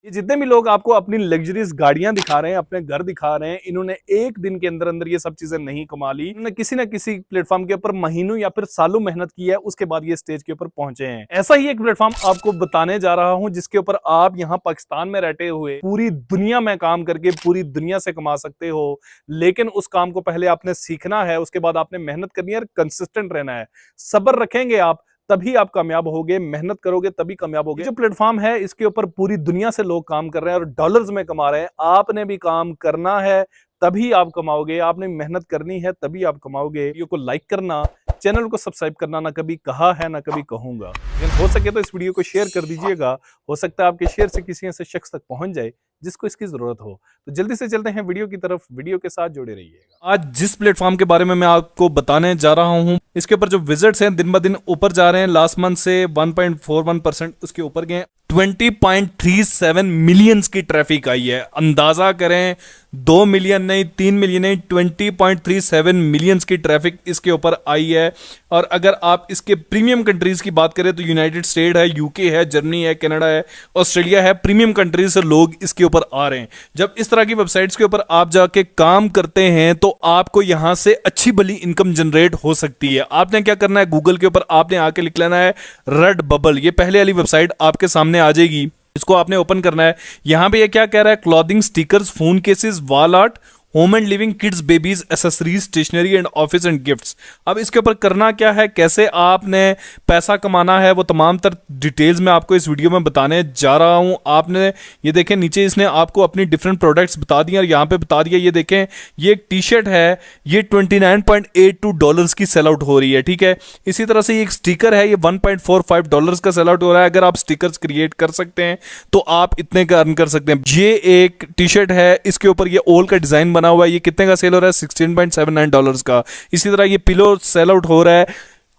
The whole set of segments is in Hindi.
ये जितने भी लोग आपको अपनी लग्जरियस गाड़ियां दिखा रहे हैं, अपने घर दिखा रहे हैं, इन्होंने एक दिन के अंदर अंदर ये सब चीजें नहीं कमा ली। इन्होंने किसी ना किसी प्लेटफॉर्म के ऊपर महीनों या फिर सालों मेहनत की है, उसके बाद ये स्टेज के ऊपर पहुंचे हैं। ऐसा ही एक प्लेटफॉर्म आपको बताने जा रहा हूं, जिसके ऊपर आप यहाँ पाकिस्तान में रहते हुए पूरी दुनिया में काम करके पूरी दुनिया से कमा सकते हो। लेकिन उस काम को पहले आपने सीखना है, उसके बाद आपने मेहनत करनी है और कंसिस्टेंट रहना है। सब्र रखेंगे आप तभी आप कामयाब होगे, मेहनत करोगे तभी कामयाब होगे। जो प्लेटफॉर्म है इसके ऊपर पूरी दुनिया से लोग काम कर रहे हैं और डॉलर्स में कमा रहे हैं। आपने भी काम करना है तभी आप कमाओगे, आपने मेहनत करनी है तभी आप कमाओगे। वीडियो को लाइक करना, चैनल को सब्सक्राइब करना ना कभी कहा है ना कभी कहूंगा, लेकिन हो सके तो इस वीडियो को शेयर कर दीजिएगा। हो सकता है आपके शेयर से किसी ऐसे शख्स तक पहुंच जाए जिसको इसकी जरूरत हो। तो जल्दी से चलते हैं वीडियो की तरफ, वीडियो के साथ जुड़े रहिएगा। आज जिस प्लेटफॉर्म के बारे में मैं आपको बताने जा रहा हूं, इसके ऊपर जो विजिट्स हैं दिन ब दिन ऊपर जा रहे हैं। लास्ट मंथ से 1.41% उसके ऊपर गए। 20.37 मिलियंस की ट्रैफिक आई है। अंदाजा करें 2 मिलियन नहीं, 3 मिलियन नहीं, 20.37 मिलियंस की ट्रैफिक इसके ऊपर आई है। और अगर आप इसके प्रीमियम कंट्रीज की बात करें तो यूनाइटेड स्टेट है, यूके है, जर्मनी है, कनाडा है, ऑस्ट्रेलिया है। प्रीमियम कंट्रीज से लोग इसके ऊपर आ रहे हैं। जब इस तरह की वेबसाइट्स के ऊपर आप जाके काम करते हैं तो आपको यहां से अच्छी भली इनकम जनरेट हो सकती है। आपने क्या करना है, गूगल के ऊपर आपने आके लिख लेना है रेड बबल। ये पहले वाली वेबसाइट आपके सामने आ जाएगी। इसको आपने ओपन करना है। यहां पे ये क्या कह रहा है, clothing, stickers, phone cases, wall art, home and living, kids, babies, accessories, stationery and office and gifts. अब इसके ऊपर करना क्या है, कैसे आपने पैसा कमाना है, वो तमाम तर डिटेल्स मैं आपको इस वीडियो में बताने जा रहा हूं। आपने ये देखें नीचे इसने आपको अपनी डिफरेंट प्रोडक्ट्स बता दिए और यहाँ पे बता दिया। ये देखें ये एक टी शर्ट है, ये $29.82 की सेल आउट हो रही है। ठीक है, इसी तरह से ये एक स्टिकर है, ये $1.45 का सेल आउट हो रहा है। अगर आप स्टिकर्स क्रिएट कर सकते हैं तो आप इतने का अर्न कर सकते हैं। ये एक टी शर्ट है, इसके ऊपर ये ओल का डिजाइन बना हुआ है। ये कितने का सेल हो रहा है, $16.79 का। इसी तरह ये पिलो सेल आउट हो रहा है।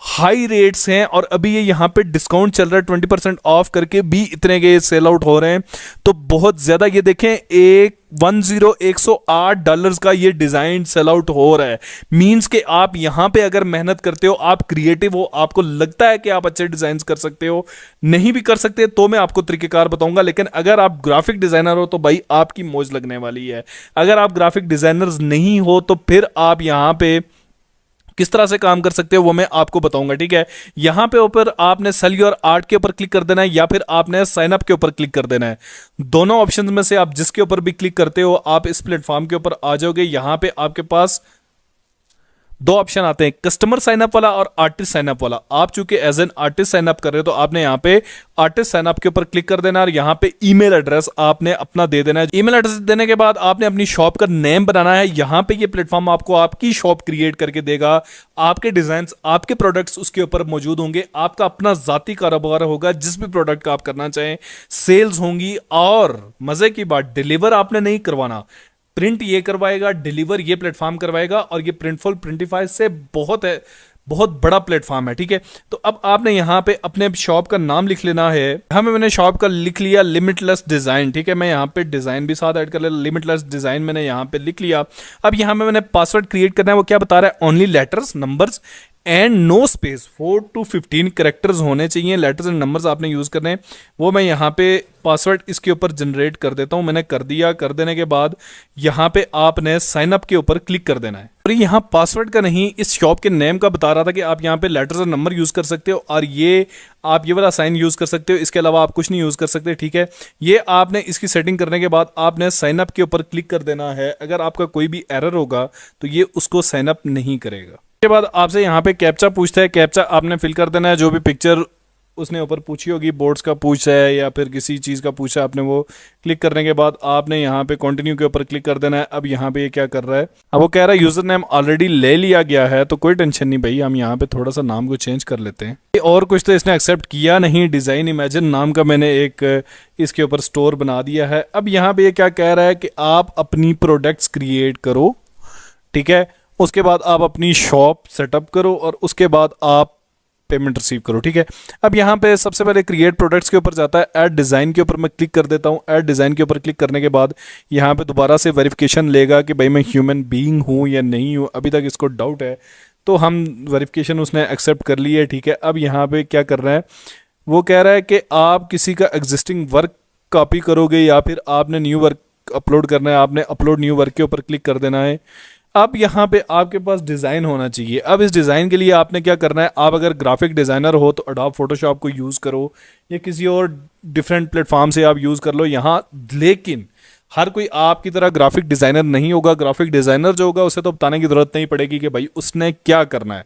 हाई रेट्स हैं और अभी ये यहां पे डिस्काउंट चल रहा है, 20% ऑफ करके भी इतने के सेल आउट हो रहे हैं। तो बहुत ज्यादा ये देखें, $108 का ये डिजाइन सेल आउट हो रहा है। मींस के आप यहां पे अगर मेहनत करते हो, आप क्रिएटिव हो, आपको लगता है कि आप अच्छे डिजाइन कर सकते हो, नहीं भी कर सकते तो मैं आपको तरीकेकार बताऊंगा। लेकिन अगर आप ग्राफिक डिजाइनर हो तो भाई आपकी मौज लगने वाली है। अगर आप ग्राफिक डिजाइनर्स नहीं हो तो फिर आप यहां पे किस तरह से काम कर सकते हो वो मैं आपको बताऊंगा। ठीक है, यहां पे ऊपर आपने सेल योर आर्ट के ऊपर क्लिक कर देना है या फिर आपने साइन अप के ऊपर क्लिक कर देना है। दोनों ऑप्शंस में से आप जिसके ऊपर भी क्लिक करते हो आप इस प्लेटफॉर्म के ऊपर आ जाओगे। यहां पे आपके पास दो ऑप्शन आते हैं, कस्टमर साइन अप वाला और आर्टिस्ट साइन अप वाला। आप चूंकि as an artist sign up कर रहे हो तो आपने यहाँ पे आर्टिस्ट साइन अप के ऊपर क्लिक कर देना और यहाँ पे ईमेल एड्रेस आपने अपना दे देना है। ईमेल एड्रेस देने के बाद आपने अपनी शॉप का नेम बनाना है। यहाँ पे ये प्लेटफॉर्म आपको आपकी शॉप क्रिएट करके देगा। आपके डिजाइन, आपके प्रोडक्ट्स उसके ऊपर मौजूद होंगे। आपका अपना जाती कारोबार होगा, जिस भी प्रोडक्ट का आप करना चाहें सेल्स होंगी। और मजे की बात, डिलीवर आपने नहीं करवाना, प्रिंट ये करवाएगा, डिलीवर ये प्लेटफॉर्म करवाएगा। और ये प्रिंटफुल प्रिंटिफाई से बहुत है, बहुत बड़ा प्लेटफॉर्म है। ठीक है, तो अब आपने यहाँ पे अपने शॉप का नाम लिख लेना है। हमें मैंने शॉप का लिख लिया लिमिटलेस डिजाइन। ठीक है, मैं यहाँ पे डिजाइन भी साथ ऐड कर ले, लिमिटलेस डिजाइन मैंने यहाँ पे लिख लिया। अब यहाँ में मैंने पासवर्ड क्रिएट करना है। वो क्या बता रहा है, only letters, numbers and no space, 4 to 15 characters होने चाहिए। लेटर्स एंड नंबर्स आपने यूज करने हैं। वो मैं यहाँ पे पासवर्ड इसके ऊपर जनरेट कर देता हूँ। मैंने कर दिया। कर देने के बाद यहाँ पे आपने साइन अप के ऊपर क्लिक कर देना है। और यहाँ पासवर्ड का नहीं, इस शॉप के नेम का बता रहा था कि आप यहाँ पे लेटर्स और नंबर यूज कर सकते हो और ये आप ये वाला साइन यूज कर सकते हो। इसके अलावा आप कुछ नहीं यूज कर सकते। ठीक है, ये आपने इसकी सेटिंग करने के बाद आपने साइन अप के ऊपर क्लिक कर देना है। अगर आपका कोई भी एरर होगा तो ये उसको साइन अप नहीं करेगा। के बाद आपसे यहाँ पे कैप्चा पूछता है। कैप्चा आपने फिल कर देना है। जो भी पिक्चर उसने ऊपर पूछी होगी, बोर्ड्स का पूछा है या फिर किसी चीज़ का पूछा, आपने वो क्लिक करने के बाद आपने यहाँ पे कंटिन्यू के ऊपर क्लिक कर देना है। अब यहाँ पे ये क्या कर रहा है, अब वो कह रहा है यूजर नेम ऑलरेडी ले लिया गया है। तो कोई टेंशन नहीं भाई, हम यहाँ पे थोड़ा सा नाम को चेंज कर लेते हैं। और कुछ तो इसने एक्सेप्ट किया नहीं। डिज़ाइन इमेजिन नाम का मैंने एक इसके ऊपर स्टोर बना दिया है। अब यहाँ पे ये क्या कह रहा है कि आप अपनी प्रोडक्ट्स क्रिएट करो। ठीक है, उसके बाद आप अपनी शॉप सेटअप करो और उसके बाद आप पेमेंट रिसीव करो। ठीक है, अब यहाँ पे सबसे पहले क्रिएट प्रोडक्ट्स के ऊपर जाता है। ऐड डिज़ाइन के ऊपर मैं क्लिक कर देता हूँ। ऐड डिज़ाइन के ऊपर क्लिक करने के बाद यहाँ पे दोबारा से वेरिफिकेशन लेगा कि भाई मैं ह्यूमन बीइंग हूँ या नहीं हूँ। अभी तक इसको डाउट है तो हम वेरिफिकेशन उसने एक्सेप्ट कर ली है। ठीक है, अब यहाँ पे क्या कर रहा है, वो कह रहा है कि आप किसी का एग्जिस्टिंग वर्क कॉपी करोगे या फिर आपने न्यू वर्क अपलोड करना है, आपने अपलोड न्यू वर्क के ऊपर क्लिक कर देना है। अब यहाँ पे आपके पास डिज़ाइन होना चाहिए। अब इस डिज़ाइन के लिए आपने क्या करना है, आप अगर ग्राफिक डिज़ाइनर हो तो अडोब फोटोशॉप को यूज़ करो या किसी और डिफरेंट प्लेटफॉर्म से आप यूज़ कर लो यहाँ। लेकिन हर कोई आपकी तरह ग्राफिक डिज़ाइनर नहीं होगा। ग्राफिक डिज़ाइनर जो होगा उसे तो बताने की ज़रूरत नहीं पड़ेगी कि भाई उसने क्या करना है।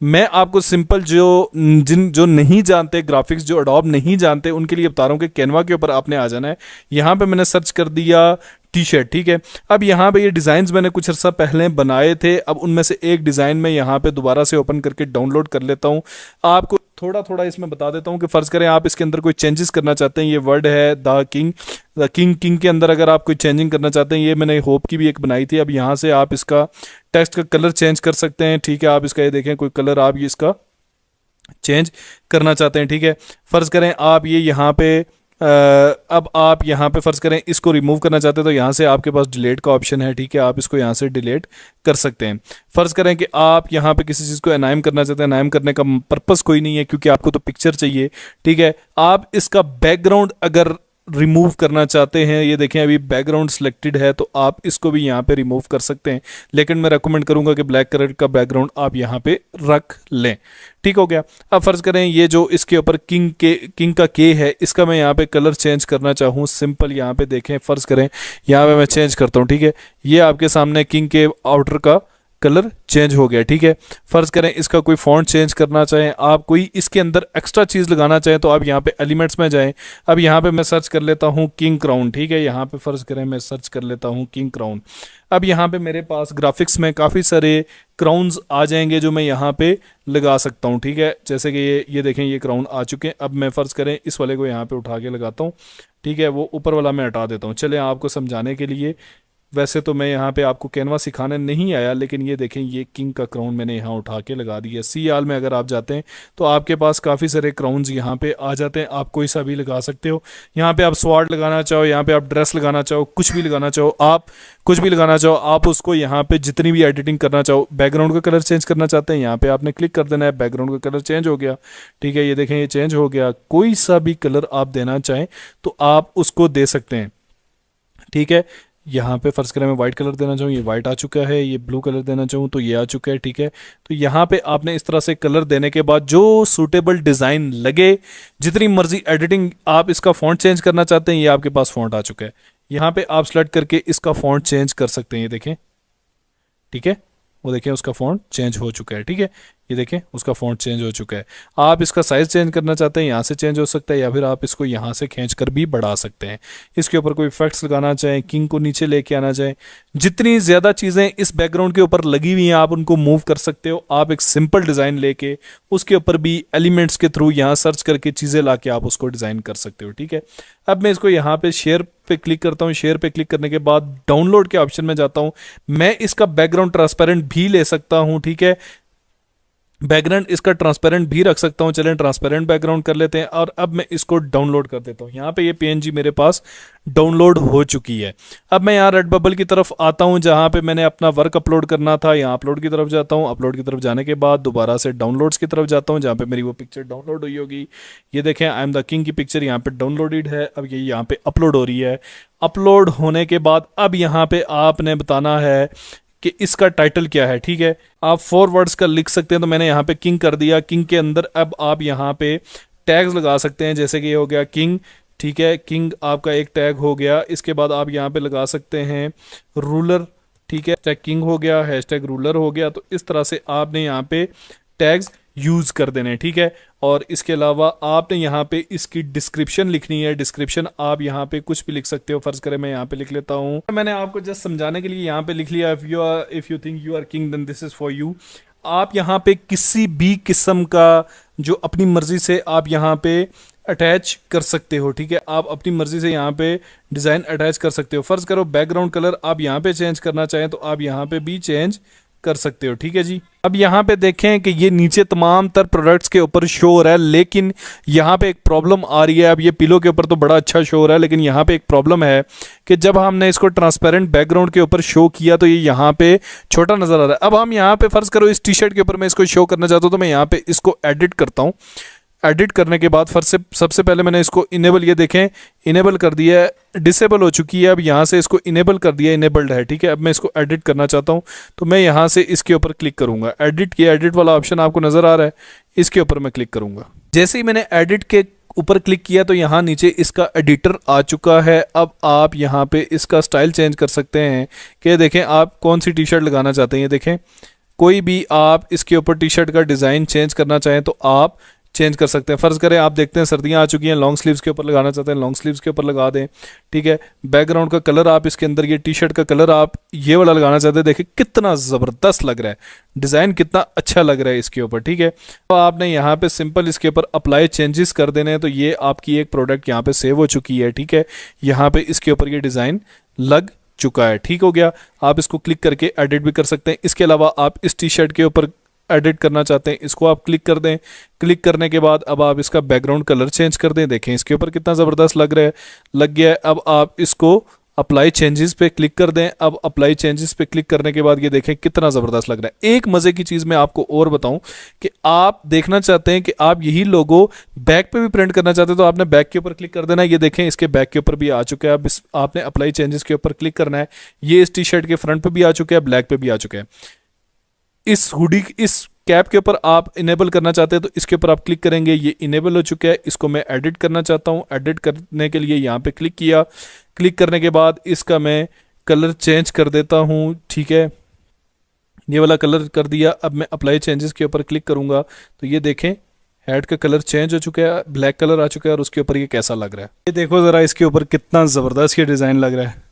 मैं आपको सिंपल जो नहीं जानते ग्राफिक्स, जो अडोब नहीं जानते, उनके लिए बता रहा हूँ कि कैनवा के ऊपर आपने आ जाना है। यहाँ पे मैंने सर्च कर दिया टी शर्ट, ठीक है। अब यहाँ पे ये डिज़ाइंस मैंने कुछ अर्सा पहले बनाए थे। अब उनमें से एक डिज़ाइन मैं यहाँ पे दोबारा से ओपन करके डाउनलोड कर लेता हूँ। आपको थोड़ा थोड़ा इसमें बता देता हूँ कि फ़र्ज़ करें आप इसके अंदर कोई चेंजेस करना चाहते हैं। ये वर्ड है द किंग के अंदर अगर आप कोई चेंजिंग करना चाहते हैं, ये मैंने होप की भी एक बनाई थी। अब यहाँ से आप इसका टेक्स्ट का कलर चेंज कर सकते हैं, ठीक है। आप इसका ये देखें कोई कलर आप ये इसका चेंज करना चाहते हैं, ठीक है। फ़र्ज़ करें आप ये यहाँ पे अब आप यहाँ पे फ़र्ज़ करें इसको रिमूव करना चाहते हैं तो यहाँ से आपके पास डिलीट का ऑप्शन है, ठीक है। आप इसको यहाँ से डिलीट कर सकते हैं। फ़र्ज़ करें कि आप यहाँ पे किसी चीज़ को एनाइम करना चाहते हैं। एनाइम करने का पर्पस कोई नहीं है क्योंकि आपको तो पिक्चर चाहिए, ठीक है। आप इसका बैकग्राउंड अगर रिमूव करना चाहते हैं, ये देखें अभी बैकग्राउंड सिलेक्टेड है तो आप इसको भी यहाँ पे रिमूव कर सकते हैं। लेकिन मैं रेकमेंड करूँगा कि ब्लैक कलर का बैकग्राउंड आप यहाँ पे रख लें, ठीक हो गया। अब फ़र्ज़ करें ये जो इसके ऊपर किंग का के है, इसका मैं यहाँ पे कलर चेंज करना चाहूँ। सिंपल यहाँ पे देखें, फ़र्ज़ करें यहाँ पे मैं चेंज करता हूँ, ठीक है। ये आपके सामने किंग के आउटर का कलर चेंज हो गया, ठीक है। फ़र्ज़ करें इसका कोई फ़ॉन्ट चेंज करना चाहें, आप कोई इसके अंदर एक्स्ट्रा चीज़ लगाना चाहें तो आप यहाँ पे एलिमेंट्स में जाएं। अब यहाँ पे मैं सर्च कर लेता हूँ किंग क्राउन, ठीक है। यहाँ पे फ़र्ज़ करें मैं सर्च कर लेता हूँ किंग क्राउन। अब यहाँ पे मेरे पास ग्राफिक्स में काफ़ी सारे क्राउन्स आ जाएंगे जो मैं यहाँ पे लगा सकता हूँ, ठीक है। जैसे कि ये देखें ये क्राउन आ चुके हैं। अब मैं फ़र्ज़ करें इस वाले को यहाँ पे उठा के लगाता हूँ, ठीक है। वो ऊपर वाला मैं हटा देता हूँ। चलें आपको समझाने के लिए, वैसे तो मैं यहाँ पे आपको कैनवा सिखाने नहीं आया, लेकिन ये देखें ये किंग का क्राउन मैंने यहाँ उठा के लगा दिया। सी आल में अगर आप जाते हैं तो आपके पास काफ़ी सारे क्राउन्स यहाँ पे आ जाते हैं। आप कोई सा भी लगा सकते हो। यहाँ पे आप स्वॉर्ड लगाना चाहो, यहाँ पे आप ड्रेस लगाना चाहो, कुछ भी लगाना चाहो, आप कुछ भी लगाना चाहो, आप उसको यहाँ पे जितनी भी एडिटिंग करना चाहो। बैकग्राउंड का कलर चेंज करना चाहते हैं, यहाँ पे आपने क्लिक कर देना है, बैकग्राउंड का कलर चेंज हो गया, ठीक है। ये देखें ये चेंज हो गया। कोई सा भी कलर आप देना चाहें तो आप उसको दे सकते हैं, ठीक है। यहाँ पे फ़र्ज़ करें मैं वाइट कलर देना चाहूँ, ये वाइट आ चुका है। ये ब्लू कलर देना चाहूँ तो ये आ चुका है, ठीक है। तो यहाँ पे आपने इस तरह से कलर देने के बाद जो सूटेबल डिज़ाइन लगे, जितनी मर्जी एडिटिंग, आप इसका फ़ॉन्ट चेंज करना चाहते हैं, ये आपके पास फ़ॉन्ट आ चुका है। यहाँ पे आप सेलेक्ट करके इसका फ़ॉन्ट चेंज कर सकते हैं, ये देखें, ठीक है। वो देखें उसका फ़ॉन्ट चेंज हो चुका है, ठीक है। ये देखें उसका फ़ॉन्ट चेंज हो चुका है। आप इसका साइज़ चेंज करना चाहते हैं, यहाँ से चेंज हो सकता है, या फिर आप इसको यहाँ से खींच कर भी बढ़ा सकते हैं। इसके ऊपर कोई इफेक्ट्स लगाना चाहें, किंग को नीचे लेके आना चाहें, जितनी ज़्यादा चीज़ें इस बैकग्राउंड के ऊपर लगी हुई हैं आप उनको मूव कर सकते हो। आप एक सिंपल डिज़ाइन लेके उसके ऊपर भी एलिमेंट्स के थ्रू यहाँ सर्च करके चीज़ें ला के आप उसको डिज़ाइन कर सकते हो, ठीक है। अब मैं इसको यहाँ पे शेयर पे क्लिक करता हूँ। शेयर पे क्लिक करने के बाद डाउनलोड के ऑप्शन में जाता हूँ। मैं इसका बैकग्राउंड ट्रांसपेरेंट भी ले सकता हूँ, ठीक है। बैकग्राउंड इसका ट्रांसपेरेंट भी रख सकता हूँ। चलें ट्रांसपेरेंट बैकग्राउंड कर लेते हैं और अब मैं इसको डाउनलोड कर देता हूँ। यहाँ पे ये पीएनजी मेरे पास डाउनलोड हो चुकी है। अब मैं यहाँ रेड बबल की तरफ आता हूँ जहाँ पे मैंने अपना वर्क अपलोड करना था। यहाँ अपलोड की तरफ जाता हूँ। अपलोड की तरफ जाने के बाद दोबारा से डाउनलोड्स की तरफ जाता हूँ जहाँ पे मेरी वो पिक्चर डाउनलोड हुई होगी। ये देखें आई एम द किंग की पिक्चर यहाँ पे डाउनलोडेड है। अब ये यहाँ पे अपलोड हो रही है। अपलोड होने के बाद अब यहाँ पे आपने बताना है कि इसका टाइटल क्या है, ठीक है। आप 4 वर्ड्स का लिख सकते हैं, तो मैंने यहाँ पे किंग कर दिया। किंग के अंदर अब आप यहाँ पे टैग्स लगा सकते हैं, जैसे कि ये हो गया किंग, ठीक है। किंग आपका एक टैग हो गया। इसके बाद आप यहाँ पे लगा सकते हैं रूलर, ठीक है। हैशटैग किंग हो गया, हैशटैग रूलर हो गया। तो इस तरह से आपने यहाँ पे टैग्स यूज़ कर देने, ठीक है। और इसके अलावा आपने यहाँ पे इसकी डिस्क्रिप्शन लिखनी है। डिस्क्रिप्शन आप यहाँ पे कुछ भी लिख सकते हो। फ़र्ज़ करें मैं यहाँ पे लिख लेता हूँ, मैंने आपको जस्ट समझाने के लिए यहाँ पे लिख लिया, if you think you are king then this is for you. आप यहाँ पे किसी भी किस्म का जो अपनी मर्ज़ी से आप यहाँ पे अटैच कर सकते हो, ठीक है। आप अपनी मर्ज़ी से यहाँ पे डिज़ाइन अटैच कर सकते हो। फ़र्ज़ करो बैकग्राउंड कलर आप यहाँ पे चेंज करना चाहें तो आप यहाँ पे भी चेंज कर सकते हो, ठीक है जी। अब यहाँ पे देखें कि ये नीचे तमाम तर प्रोडक्ट्स के ऊपर शो हो रहा है, लेकिन यहाँ पे एक प्रॉब्लम आ रही है। अब ये पिलो के ऊपर तो बड़ा अच्छा शो हो रहा है, लेकिन यहाँ पे एक प्रॉब्लम है कि जब हमने इसको ट्रांसपेरेंट बैकग्राउंड के ऊपर शो किया तो ये यहाँ पे छोटा नज़र आ रहा है। अब हम यहाँ पे फ़र्ज़ करो इस टी शर्ट के ऊपर मैं इसको शो करना चाहता हूँ, तो मैं यहाँ पे इसको एडिट करता हूँ। एडिट करने के बाद फिर से सबसे पहले मैंने इसको इनेबल, ये देखें इनेबल कर दिया है, डिसेबल हो चुकी है, अब यहाँ से इसको इनेबल कर दिया, इनेबल्ड है, ठीक है। अब मैं इसको एडिट करना चाहता हूँ तो मैं यहाँ से इसके ऊपर क्लिक करूँगा, एडिट किया, एडिट वाला ऑप्शन आपको नज़र आ रहा है, इसके ऊपर मैं क्लिक करूँगा। जैसे ही मैंने एडिट के ऊपर क्लिक किया तो यहाँ नीचे इसका एडिटर आ चुका है। अब आप यहाँ पे इसका स्टाइल चेंज कर सकते हैं कि देखें आप कौन सी टी शर्ट लगाना चाहते हैं, ये देखें कोई भी आप इसके ऊपर टी शर्ट का डिज़ाइन चेंज करना चाहें तो आप चेंज कर सकते हैं। फ़र्ज़ करें आप देखते हैं सर्दियाँ आ चुकी हैं, लॉन्ग स्लीव्स के ऊपर लगाना चाहते हैं, लॉन्ग स्लीव्स के ऊपर लगा दें, ठीक है। बैकग्राउंड का कलर आप इसके अंदर, ये टी शर्ट का कलर आप ये वाला लगाना चाहते हैं, देखिए कितना ज़बरदस्त लग रहा है, डिज़ाइन कितना अच्छा लग रहा है इसके ऊपर, ठीक है। तो आपने यहाँ पे सिंपल इसके ऊपर अप्लाई चेंजेस कर देने हैं तो ये आपकी एक प्रोडक्ट यहाँ पे सेव हो चुकी है, ठीक है। यहाँ पे इसके ऊपर ये डिज़ाइन लग चुका है, ठीक हो गया। आप इसको क्लिक करके एडिट भी कर सकते हैं। इसके अलावा आप इस टी शर्ट के ऊपर एडिट करना चाहते हैं, इसको आप क्लिक कर दें, क्लिक करने के बाद अब आप इसका बैकग्राउंड कलर चेंज कर दें, देखें इसके ऊपर कितना ज़बरदस्त लग रहा है, लग गया है। अब आप इसको अप्लाई चेंजेस पे क्लिक कर दें, अब अप्लाई चेंजेस पे क्लिक करने के बाद ये देखें कितना ज़बरदस्त लग रहा है। एक मज़े की चीज़ मैं आपको और बताऊं कि आप देखना चाहते हैं कि आप यही लोगो बैक पे भी प्रिंट करना चाहते हैं तो आपने बैक के ऊपर क्लिक कर देना है, ये देखें इसके बैक के ऊपर भी आ चुका है। अब आपने अप्लाई चेंजेस के ऊपर क्लिक करना है, ये इस टी शर्ट के फ्रंट पे भी आ चुका है, ब्लैक पे भी आ चुका है। इस हुडी, इस कैप के ऊपर आप इनेबल करना चाहते हैं तो इसके ऊपर आप क्लिक करेंगे, ये इनेबल हो चुका है। इसको मैं एडिट करना चाहता हूँ, एडिट करने के लिए यहाँ पे क्लिक किया, क्लिक करने के बाद इसका मैं कलर चेंज कर देता हूँ, ठीक है, ये वाला कलर कर दिया। अब मैं अप्लाई चेंजेस के ऊपर क्लिक करूँगा तो ये देखें हेड का कलर चेंज हो चुका है, ब्लैक कलर आ चुका है और उसके ऊपर ये कैसा लग रहा है, ये देखो ज़रा इसके ऊपर कितना ज़बरदस्त ये डिज़ाइन लग रहा है,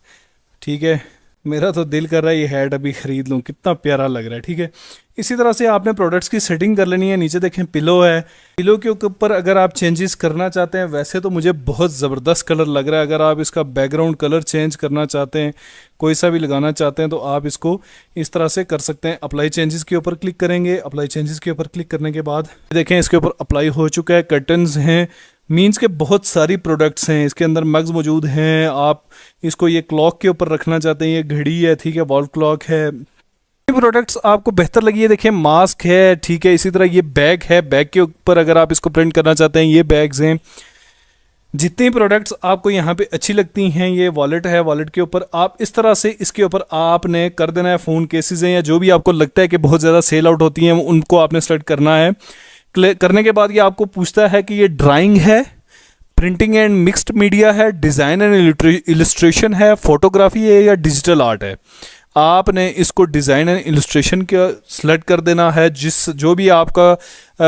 ठीक है। मेरा तो दिल कर रहा है ये हेड अभी ख़रीद लूँ, कितना प्यारा लग रहा है, ठीक है। इसी तरह से आपने प्रोडक्ट्स की सेटिंग कर लेनी है। नीचे देखें पिलो है, पिलो के ऊपर अगर आप चेंजेस करना चाहते हैं, वैसे तो मुझे बहुत ज़बरदस्त कलर लग रहा है, अगर आप इसका बैकग्राउंड कलर चेंज करना चाहते हैं, कोई सा भी लगाना चाहते हैं तो आप इसको इस तरह से कर सकते हैं। अप्लाई चेंजेस के ऊपर क्लिक करेंगे, अप्लाई चेंजेस के ऊपर क्लिक करने के बाद देखें इसके ऊपर अप्लाई हो चुका है। कर्टन्स हैं, मीन्स के बहुत सारी प्रोडक्ट्स हैं, इसके अंदर मग्स मौजूद हैं। आप इसको ये क्लॉक के ऊपर रखना चाहते हैं, ये घड़ी है, ठीक है, वॉल क्लॉक है। प्रोडक्ट्स आपको बेहतर लगी है, देखिए मास्क है, ठीक है। इसी तरह ये बैग है, बैग के ऊपर अगर आप इसको प्रिंट करना चाहते हैं, ये बैग्स हैं। जितनी प्रोडक्ट्स आपको यहाँ पे अच्छी लगती हैं, ये वॉलेट है, वॉलेट के ऊपर आप इस तरह से इसके ऊपर आपने कर देना है। फ़ोन केसेस हैं या जो भी आपको लगता है कि बहुत ज़्यादा सेल आउट होती हैं, उनको आपने सेलेक्ट करना है। करने के बाद ये आपको पूछता है कि ये ड्राइंग है, प्रिंटिंग एंड मिक्स्ड मीडिया है, डिज़ाइन एंड इलस्ट्रेशन है, फोटोग्राफी है या डिजिटल आर्ट है। आपने इसको डिज़ाइन एंड इलस्ट्रेशन का सिलेक्ट कर देना है, जो भी आपका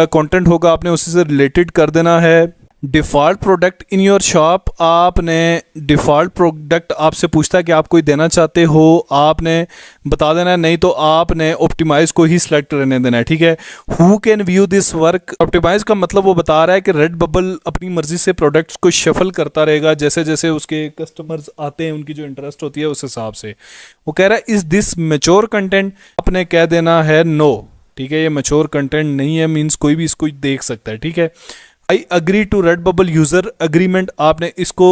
कंटेंट होगा आपने उसी से रिलेटेड कर देना है। Default product in your shop, आपने डिफ़ॉल्ट प्रोडक्ट आपसे पूछता है कि आप कोई देना चाहते हो, आपने बता देना है, नहीं तो आपने ऑप्टिमाइज़ को ही सिलेक्ट रहने देना है, ठीक है। Who can view this work, optimise का मतलब वो बता रहा है कि रेड बबल अपनी मर्ज़ी से प्रोडक्ट्स को शफल करता रहेगा, जैसे जैसे उसके कस्टमर्स आते हैं, उनकी जो इंटरेस्ट होती है उस हिसाब से। वो कह रहा है इज़ दिस मैच्योर कंटेंट, आपने कह देना है नो, ठीक है, ये मैच्योर कंटेंट नहीं है, मीन्स कोई भी इसको देख सकता है, ठीक है। I agree to red bubble user agreement, आपने इसको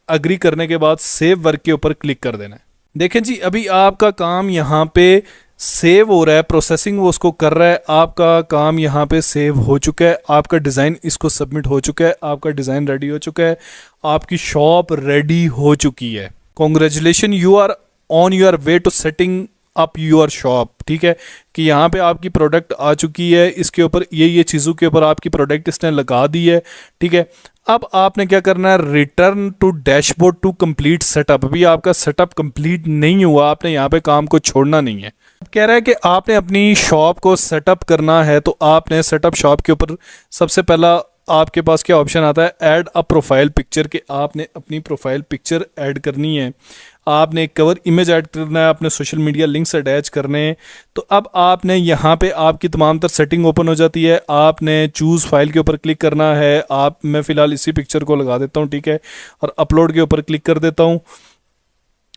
अग्री करने के बाद सेव वर्क के ऊपर क्लिक कर देना है। देखें जी अभी आपका काम यहाँ पे सेव हो रहा है, प्रोसेसिंग वो उसको कर रहा है, आपका काम यहाँ पे सेव हो चुका है, आपका डिज़ाइन इसको सबमिट हो चुका है, आपका डिज़ाइन रेडी हो चुका है, आपकी शॉप रेडी हो चुकी है। Congratulation, you are on your way to setting up your shop, ठीक है, कि यहाँ पे आपकी प्रोडक्ट आ चुकी है, इसके ऊपर ये चीज़ों के ऊपर आपकी प्रोडक्ट इसने लगा दी है, ठीक है। अब आपने क्या करना है, return to dashboard to complete setup. अभी आपका सेटअप कंप्लीट नहीं हुआ, आपने यहाँ पे काम को छोड़ना नहीं है। कह रहा है कि आपने अपनी शॉप को सेटअप करना है, तो आपने सेटअप शॉप के ऊपर सबसे पहला आपके पास क्या ऑप्शन आता है, ऐड अ प्रोफाइल पिक्चर, के आपने अपनी प्रोफाइल पिक्चर ऐड करनी है, आपने एक कवर इमेज ऐड करना है, आपने सोशल मीडिया लिंक्स अटैच करने हैं। तो अब आपने यहाँ पे आपकी तमाम तर सेटिंग ओपन हो जाती है, आपने चूज़ फाइल के ऊपर क्लिक करना है। मैं फ़िलहाल इसी पिक्चर को लगा देता हूँ, ठीक है, और अपलोड के ऊपर क्लिक कर देता हूँ।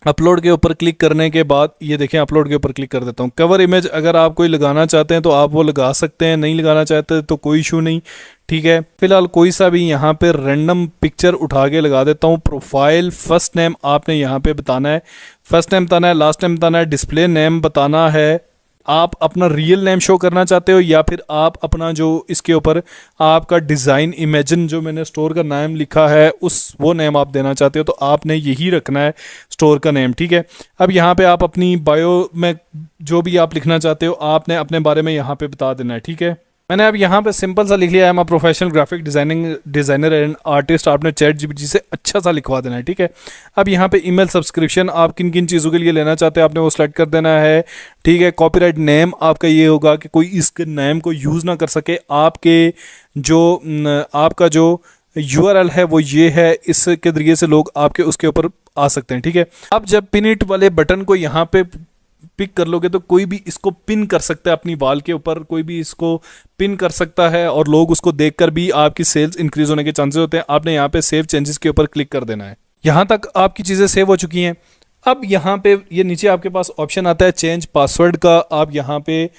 अपलोड के ऊपर क्लिक करने के बाद ये देखें, अपलोड के ऊपर क्लिक कर देता हूँ। कवर इमेज अगर आप कोई लगाना चाहते हैं तो आप वो लगा सकते हैं, नहीं लगाना चाहते तो कोई इशू नहीं, ठीक है। फिलहाल कोई सा भी यहाँ पे रैंडम पिक्चर उठा के लगा देता हूँ। प्रोफाइल फर्स्ट नेम आपने यहाँ पे बताना है, फर्स्ट नेम बताना है, लास्ट नेम बताना है, डिस्प्ले नेम बताना है, आप अपना रियल नेम शो करना चाहते हो या फिर आप अपना जो इसके ऊपर आपका डिज़ाइन इमेजिन जो मैंने स्टोर का नाम लिखा है उस वो नेम आप देना चाहते हो, तो आपने यही रखना है स्टोर का नेम, ठीक है। अब यहाँ पे आप अपनी बायो में जो भी आप लिखना चाहते हो आपने अपने बारे में यहाँ पे बता देना है, ठीक है। मैंने अब यहाँ पे सिंपल सा लिख लिया है, मैं professional graphic designer and artist. आपने चैट जीपीटी से अच्छा सा लिखवा देना है, ठीक है। अब यहाँ पे ईमेल सब्सक्रिप्शन आप किन किन चीज़ों के लिए लेना चाहते हैं आपने वो सेलेक्ट कर देना है, ठीक है। कॉपीराइट नेम आपका ये होगा कि कोई इसके नेम को यूज़ ना कर सके, आपके जो आपका जो URL है वो ये है, इसके जरिए से लोग आपके उसके ऊपर आ सकते हैं, ठीक है। अब जब पिन इट वाले बटन को यहाँ पे पिक कर लोगे तो कोई भी इसको पिन कर सकता है अपनी वॉल के ऊपर, कोई भी इसको पिन कर सकता है और लोग उसको देखकर भी आपकी सेल्स इंक्रीज होने के चांसेस होते हैं। आपने यहाँ पे सेव चेंजेस के ऊपर क्लिक कर देना है। यहाँ तक आपकी चीज़ें सेव हो चुकी हैं। अब यहाँ पे ये नीचे आपके पास ऑप्शन आता है चेंज पासवर्ड का, आप यहाँ पे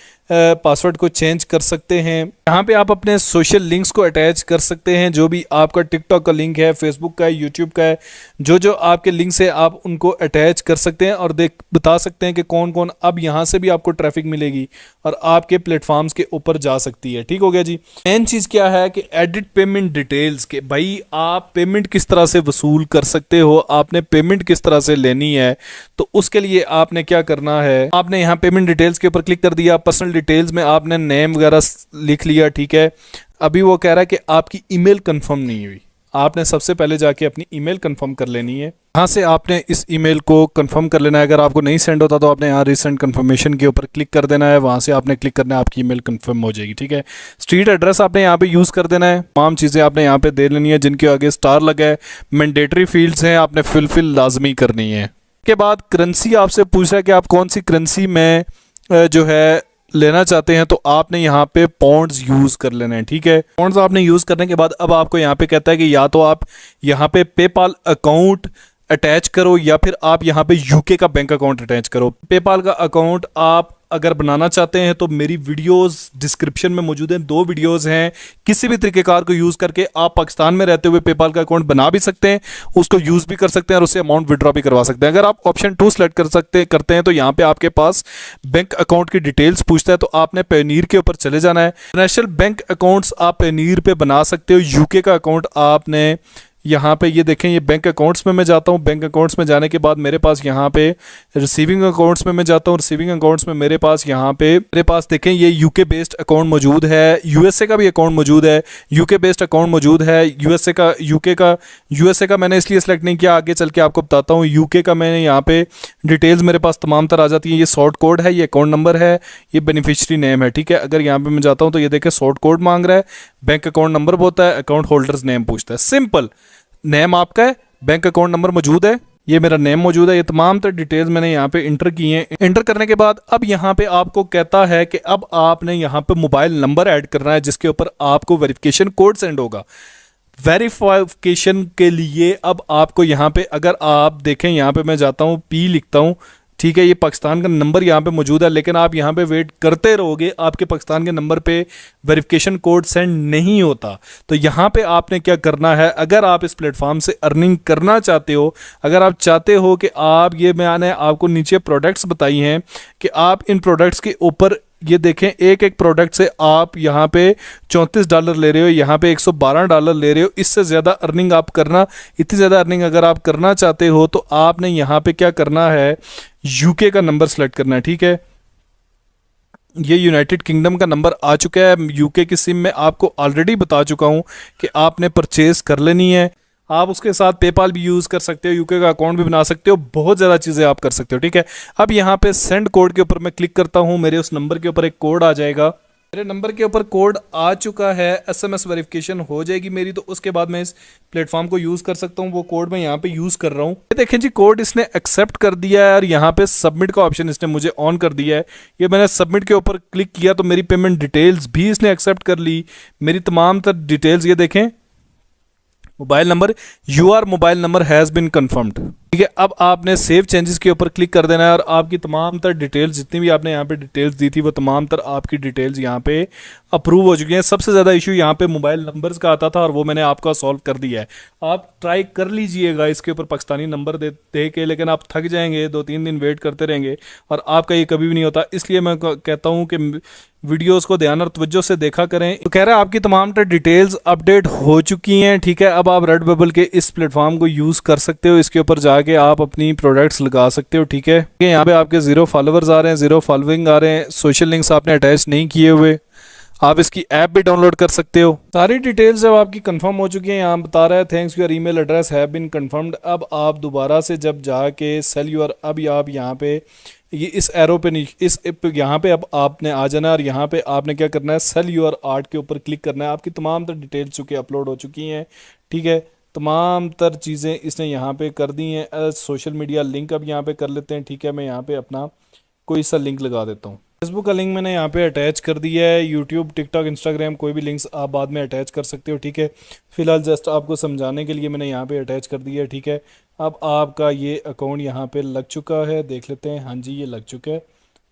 पासवर्ड को चेंज कर सकते हैं। यहाँ पे आप अपने सोशल लिंक्स को अटैच कर सकते हैं, जो भी आपका टिकटॉक का लिंक है, फेसबुक का है, यूट्यूब का है, जो जो आपके लिंक्स है आप उनको अटैच कर सकते हैं और बता सकते हैं कि कौन कौन, अब यहाँ से भी आपको ट्रैफिक मिलेगी और आपके प्लेटफॉर्म्स के ऊपर जा सकती है, ठीक हो गया जी। मेन चीज़ क्या है कि एडिट पेमेंट डिटेल्स के, भाई आप पेमेंट किस तरह से वसूल कर सकते हो, आपने पेमेंट किस तरह से लेनी है, तो उसके लिए आपने क्या करना है, आपने यहाँ पेमेंट डिटेल्स के ऊपर क्लिक कर दिया। पर्सनल डिटेल्स में आपने नेम वगैरह लिख लिया, ठीक है। अभी वो कह रहा है कि आपकी ईमेल कंफर्म नहीं हुई, आपने सबसे पहले जाके अपनी ईमेल कंफर्म कर लेनी है। यहाँ से आपने इस ईमेल को कंफर्म कर लेना है। अगर आपको नहीं सेंड होता तो आपने यहाँ रिसेंट कंफर्मेशन के ऊपर क्लिक कर देना है, वहाँ से आपने क्लिक करना है, आपकी ईमेल कंफर्म हो जाएगी, ठीक है। स्ट्रीट एड्रेस आपने यहाँ पे यूज़ कर देना है, तमाम चीज़ें आपने यहाँ पे दे लेनी है, जिनके आगे स्टार लगा है मैंडेटरी फील्ड्स हैं, आपने फिल लाजमी करनी है। के बाद करेंसी आपसे पूछ रहा है कि आप कौन सी करेंसी में जो है लेना चाहते हैं, तो आपने यहाँ पे पॉन्ड्स यूज़ कर लेना है, ठीक है। पॉन्ड्स आपने यूज़ करने के बाद अब आपको यहाँ पे कहता है कि या तो आप यहाँ पे पेपाल अकाउंट अटैच करो या फिर आप यहाँ पे यूके का बैंक अकाउंट अटैच करो। पेपाल का अकाउंट आप अगर बनाना चाहते हैं तो मेरी वीडियोस डिस्क्रिप्शन में मौजूद हैं, 2 वीडियोस हैं। किसी भी तरीकेकार को यूज़ करके आप पाकिस्तान में रहते हुए पेपाल का अकाउंट बना भी सकते हैं, उसको यूज़ भी कर सकते हैं और उससे अमाउंट विड्रॉ भी करवा सकते हैं। अगर आप ऑप्शन 2 सेलेक्ट करते हैं तो यहाँ पे आपके पास बैंक अकाउंट की डिटेल्स पूछता है, तो आपने पेनीर के ऊपर चले जाना है। इंटरनेशनल बैंक अकाउंट्स आप पेनीर पे बना सकते हो। यूके का अकाउंट आपने यहाँ पे ये देखें, ये बैंक अकाउंट्स में मैं जाता हूँ, बैंक अकाउंट्स में जाने के बाद मेरे पास यहाँ पे रिसीविंग अकाउंट्स में मैं जाता हूँ, रिसीविंग अकाउंट्स में मेरे पास यहाँ पे मेरे पास देखें ये यूके बेस्ड अकाउंट मौजूद है, यूएसए का भी अकाउंट मौजूद है, यूके बेस्ड अकाउंट मौजूद है, यूएसए का मैंने इसलिए सेलेक्ट नहीं किया, आगे चल के आपको बताता हूँ। यूके का मैंने यहाँ पे डिटेल्स मेरे पास तमाम तरह आ जाती है, ये शॉर्ट कोड है, ये अकाउंट नंबर है, ये बेनिफिशियरी नेम है, ठीक है। अगर यहाँ पे मैं जाता हूँ तो ये देखें शॉर्ट कोड मांग रहा है, बैंक अकाउंट नंबर बोलता है, अकाउंट होल्डर्स नेम पूछता है। सिंपल, नेम आपका है, बैंक अकाउंट नंबर मौजूद है, ये मेरा नेम मौजूद है, ये तमाम तर डिटेल्स मैंने यहाँ पे इंटर की हैं। इंटर करने के बाद अब यहाँ पे आपको कहता है कि अब आपने यहाँ पे मोबाइल नंबर ऐड करना है जिसके ऊपर आपको वेरिफिकेशन कोड सेंड होगा। वेरिफिकेशन के लिए अब आपको यहाँ पे अगर आप देखें, यहाँ पे मैं जाता हूँ, P लिखता हूँ, ठीक है। ये पाकिस्तान का नंबर यहाँ पे मौजूद है, लेकिन आप यहाँ पे वेट करते रहोगे, आपके पाकिस्तान के नंबर पे वेरिफिकेशन कोड सेंड नहीं होता। तो यहाँ पे आपने क्या करना है, अगर आप इस प्लेटफॉर्म से अर्निंग करना चाहते हो, अगर आप चाहते हो कि आप ये, मैंने आपको नीचे प्रोडक्ट्स बताई हैं कि आप इन प्रोडक्ट्स के ऊपर ये देखें, एक एक प्रोडक्ट से आप यहाँ पे $34 ले रहे हो, यहाँ पे $112 ले रहे हो। इससे ज़्यादा अर्निंग आप करना, इतनी ज़्यादा अर्निंग अगर आप करना चाहते हो तो आपने यहाँ पे क्या करना है, यूके का नंबर सेलेक्ट करना है, ठीक है। ये यूनाइटेड किंगडम का नंबर आ चुका है, यूके की सिम में आपको ऑलरेडी बता चुका हूँ कि आपने परचेज़ कर लेनी है। आप उसके साथ पेपाल भी यूज़ कर सकते हो, यूके का अकाउंट भी बना सकते हो, बहुत ज़्यादा चीज़ें आप कर सकते हो, ठीक है। अब यहाँ पे सेंड कोड के ऊपर मैं क्लिक करता हूँ, मेरे उस नंबर के ऊपर एक कोड आ जाएगा, मेरे नंबर के ऊपर कोड आ चुका है, SMS वेरिफिकेशन हो जाएगी मेरी, तो उसके बाद मैं इस प्लेटफॉर्म को यूज़ कर सकता हूँ। वो कोड मैं यहाँ पे यूज़ कर रहा हूँ, ये देखें जी, कोड इसने एक्सेप्ट कर दिया है और यहाँ पे सबमिट का ऑप्शन इसने मुझे ऑन कर दिया है। ये मैंने सबमिट के ऊपर क्लिक किया तो मेरी पेमेंट डिटेल्स भी इसने एक्सेप्ट कर ली, मेरी तमाम तर डिटेल्स ये देखें, mobile number, your mobile number has been confirmed, ठीक है, अब आपने सेव चेंजेस के ऊपर क्लिक कर देना है और आपकी तमाम तर डिटेल्स जितनी भी आपने यहाँ पे डिटेल्स दी थी वो तमाम तर आपकी डिटेल्स यहाँ पे अप्रूव हो चुकी हैं। सबसे ज़्यादा इशू यहाँ पे मोबाइल नंबर्स का आता था और वो मैंने आपका सॉल्व कर दिया है। आप ट्राई कर लीजिएगा इसके ऊपर पाकिस्तानी नंबर दे के, लेकिन आप थक जाएंगे, 2-3 दिन वेट करते रहेंगे और आपका ये कभी भी नहीं होता। इसलिए मैं कहता हूँ कि वीडियोस को ध्यान और तवज्जो से देखा करें। तो कह रहा है आपकी तमाम डिटेल्स अपडेट हो चुकी हैं। ठीक है, अब आप रेडबबल के इस प्लेटफॉर्म को यूज़ कर सकते हो। इसके ऊपर जाके आप अपनी प्रोडक्ट्स लगा सकते हो। ठीक है, यहाँ पे आपके 0 फॉलोवर्स आ रहे हैं, 0 फॉलोइंग आ रहे हैं, सोशल लिंक्स आपने अटैच नहीं किए हुए। आप इसकी ऐप भी डाउनलोड कर सकते हो। सारी डिटेल्स जब आपकी कंफर्म हो चुकी हैं, यहाँ बता रहा है thanks your email address have been confirmed. अब आप दोबारा से जब जाके सेल योर, अब आप यहाँ पे ये इस एरो पे नहीं, इस यहाँ पे अब आपने आ जाना और यहाँ पे आपने क्या करना है, सेल योर आर्ट के ऊपर क्लिक करना है। आपकी तमाम तर डिटेल्स चुके अपलोड हो चुकी हैं। ठीक है, तमाम तर चीज़ें इसने यहाँ पे कर दी हैं। सोशल मीडिया लिंक अब यहाँ पे कर लेते हैं। ठीक है, मैं यहाँ पे अपना कोई सा लिंक लगा देता हूँ। फेसबुक का लिंक मैंने यहाँ पे अटैच कर दिया है। यूट्यूब, टिकटॉक, इंस्टाग्राम, कोई भी लिंक्स आप बाद में अटैच कर सकते हो। ठीक है, फिलहाल जस्ट आपको समझाने के लिए मैंने यहाँ पे अटैच कर दिया है। ठीक है, अब आपका ये अकाउंट यहाँ पे लग चुका है, देख लेते हैं। हाँ जी, ये लग चुका है।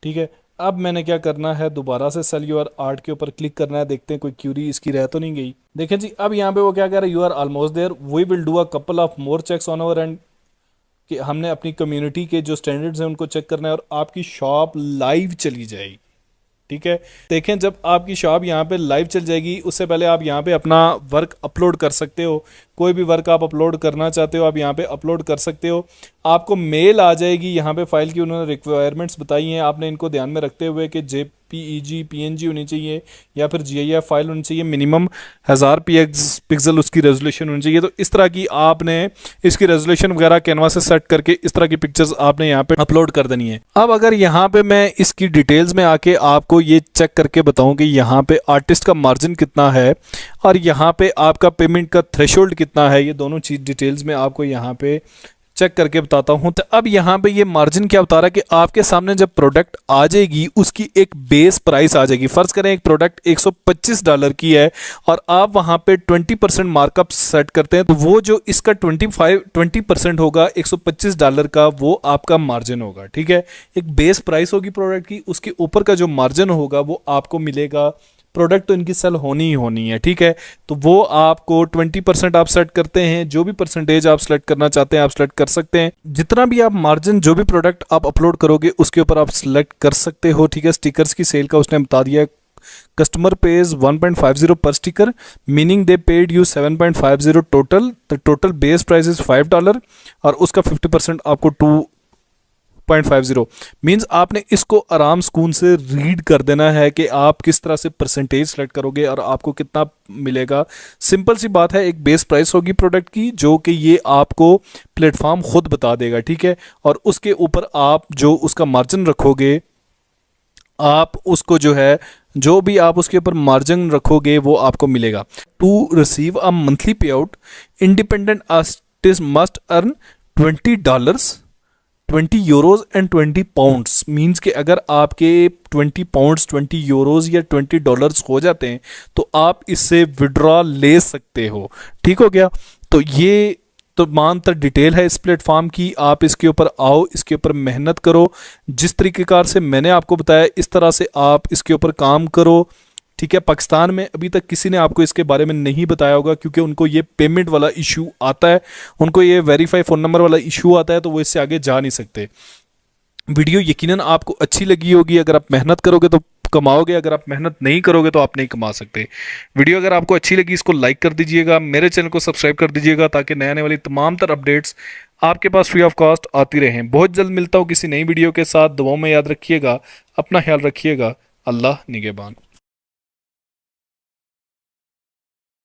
ठीक है, अब मैंने क्या करना है, दोबारा से सेल योर आर्ट के ऊपर क्लिक करना है। देखते हैं कोई क्यूरी इसकी रह तो नहीं गई। देखें जी, अब यहाँ पे वो क्या कह रहा है, you are almost there, we will do a couple of more checks on our end, कि हमने अपनी कम्युनिटी के जो स्टैंडर्ड्स हैं उनको चेक करना है और आपकी शॉप लाइव चली जाएगी। ठीक है, देखें जब आपकी शॉप यहाँ पे लाइव चल जाएगी, उससे पहले आप यहाँ पे अपना वर्क अपलोड कर सकते हो। कोई भी वर्क आप अपलोड करना चाहते हो आप यहाँ पे अपलोड कर सकते हो। आपको मेल आ जाएगी यहाँ पे, फाइल की उन्होंने रिक्वायरमेंट्स बताई हैं, आपने इनको ध्यान में रखते हुए कि JPEG PNG होनी चाहिए या फिर GIF फाइल होनी चाहिए, मिनिमम 1000 पिक्सल उसकी रेजोल्यूशन होनी चाहिए। तो इस तरह की आपने इसकी रेजोल्यूशन वगैरह कैनवा से सेट करके इस तरह की पिक्चर्स आपने यहाँ पे अपलोड कर देनी है। अब अगर यहाँ पे मैं इसकी डिटेल्स में आके आपको ये चेक करके बताऊँ कि यहाँ पे आर्टिस्ट का मार्जिन कितना है और यहाँ पे आपका पेमेंट का थ्रेशोल्ड कितना है, ये दोनों चीज़ डिटेल्स में आपको यहाँ पे चेक करके बताता हूं। तो अब यहाँ पे ये मार्जिन क्या बता रहा है कि आपके सामने जब प्रोडक्ट आ जाएगी उसकी एक बेस प्राइस आ जाएगी। फर्ज करें एक प्रोडक्ट $125 की है और आप वहां पे 20% मार्कअप सेट करते हैं, तो वो जो इसका 20% होगा $125 का, वो आपका मार्जिन होगा। ठीक है, एक बेस प्राइस होगी प्रोडक्ट की, उसके ऊपर का जो मार्जिन होगा वो आपको मिलेगा। प्रोडक्ट तो इनकी सेल होनी ही होनी है। ठीक है, तो वो आपको 20% आप सेट करते हैं, जो भी परसेंटेज आप सेलेक्ट करना चाहते हैं आप सेलेक्ट कर सकते हैं। जितना भी आप मार्जिन, जो भी प्रोडक्ट आप अपलोड करोगे उसके ऊपर आप सेलेक्ट कर सकते हो। ठीक है, स्टिकर्स की सेल का उसने बता दिया, कस्टमर पेज 1.50 पर sticker, meaning they paid you 7.50 total, the total base price is $5 और उसका 50% आपको 2.50 मीन्स आपने इसको आराम सुकून से रीड कर देना है कि आप किस तरह से परसेंटेज सेलेक्ट करोगे और आपको कितना मिलेगा। सिंपल सी बात है, एक बेस प्राइस होगी प्रोडक्ट की जो कि ये आपको प्लेटफॉर्म खुद बता देगा। ठीक है, और उसके ऊपर आप जो उसका मार्जिन रखोगे, आप उसको जो है, जो भी आप उसके ऊपर मार्जिन रखोगे वो आपको मिलेगा। टू रिसीव अ मंथली पे out, independent artist must earn $20, €20 and £20 means कि अगर आपके £20, €20 या $20 हो जाते हैं तो आप इससे विड्रॉ ले सकते हो। ठीक हो गया, तो ये तो मानतर डिटेल है इस प्लेटफॉर्म की। आप इसके ऊपर आओ, इसके ऊपर मेहनत करो, जिस तरीक़ेकार से मैंने आपको बताया इस तरह से आप इसके ऊपर काम करो। ठीक है, पाकिस्तान में अभी तक किसी ने आपको इसके बारे में नहीं बताया होगा क्योंकि उनको ये पेमेंट वाला इशू आता है, उनको ये वेरीफाई फ़ोन नंबर वाला इशू आता है, तो वो इससे आगे जा नहीं सकते। वीडियो यकीनन आपको अच्छी लगी होगी। अगर आप मेहनत करोगे तो कमाओगे, अगर आप मेहनत नहीं करोगे तो आप नहीं कमा सकते। वीडियो अगर आपको अच्छी लगी इसको लाइक कर दीजिएगा, मेरे चैनल को सब्सक्राइब कर दीजिएगा ताकि नए आने वाली तमाम तर अपडेट्स आपके पास फ्री ऑफ कॉस्ट आती रहें। बहुत जल्द मिलता हूँ किसी नई वीडियो के साथ। दुआओं में याद रखिएगा, अपना ख्याल रखिएगा। अल्लाह निगहबान।